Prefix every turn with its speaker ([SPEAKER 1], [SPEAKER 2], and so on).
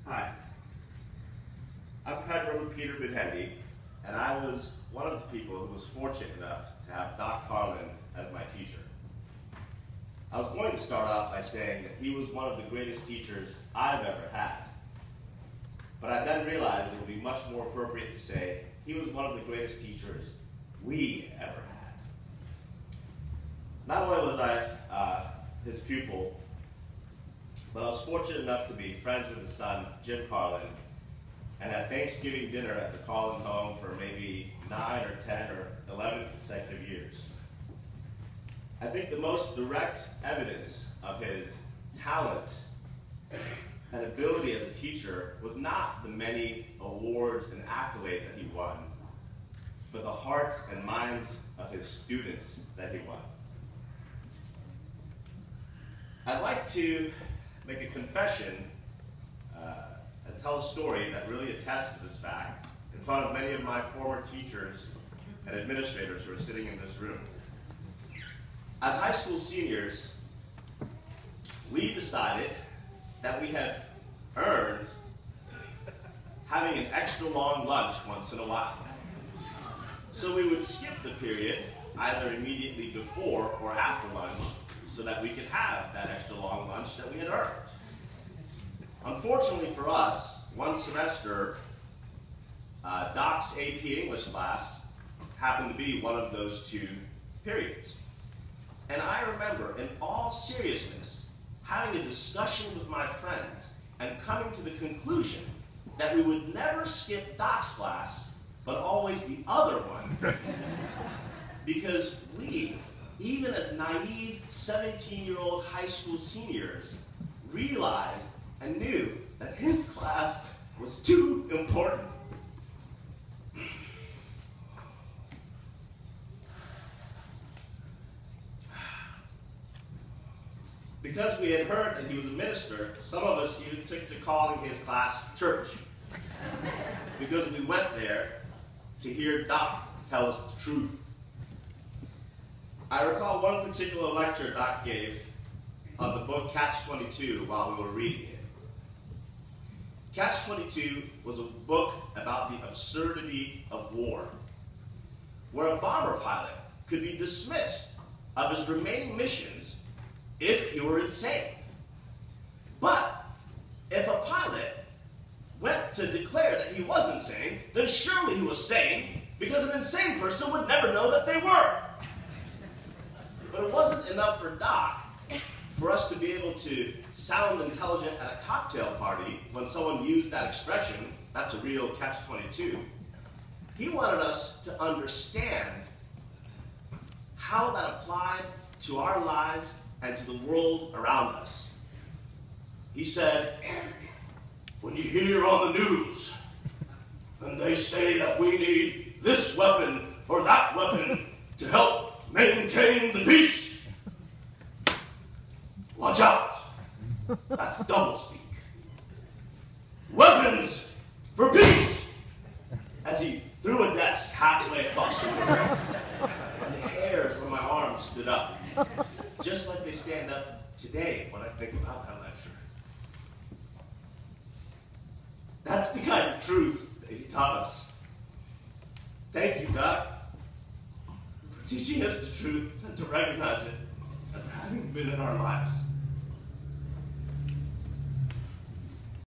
[SPEAKER 1] Hi, I'm Pedram Peter Bidhendi, and I was one of the people who was fortunate enough to have Doc Carlin as my teacher. I was going to start off by saying that he was one of the greatest teachers I've ever had. But I then realized it would be much more appropriate to say he was one of the greatest teachers we ever had. Not only was I his pupil, but I was fortunate enough to be friends with his son, Jim Carlin, and at Thanksgiving dinner at the Carlin home for maybe 9 or 10 or 11 consecutive years. I think the most direct evidence of his talent and ability as a teacher was not the many awards and accolades that he won, but the hearts and minds of his students that he won. I'd like to make a confession and tell a story that really attests to this fact in front of many of my former teachers and administrators who are sitting in this room. As high school seniors, we decided that we had earned having an extra long lunch once in a while. So we would skip the period either immediately before or after lunch so that we could have that extra long lunch that we had earned. Unfortunately for us, one semester, Doc's AP English class happened to be one of those two periods. And I remember, in all seriousness, having a discussion with my friends and coming to the conclusion that we would never skip Doc's class, but always the other one. Because we, even as naive 17-year-old high school seniors, realized and knew that his class was too important. Because we had heard that he was a minister, some of us even took to calling his class church. Because we went there to hear Doc tell us the truth. I recall one particular lecture Doc gave on the book Catch-22 while we were reading it. Catch-22 was a book about the absurdity of war, where a bomber pilot could be dismissed of his remaining missions if he were insane. But if a pilot went to declare that he was insane, then surely he was sane, because an insane person would never know that they were. But it wasn't enough for Doc for us to be able to sound intelligent at a cocktail party when someone used that expression. That's a real catch-22. He wanted us to understand how that applied to our lives and to the world around us. He said, when you hear on the news and they say that we need this weapon or that weapon to help maintain the peace, watch out. That's doublespeak. Weapons for peace! As he threw a desk halfway across the room, and the hairs on my arms stood up, just like they stand up today when I think about that lecture. That's the kind of truth that he taught us. Thank you, Doc, for teaching us the truth and to recognize it and for having been in our lives.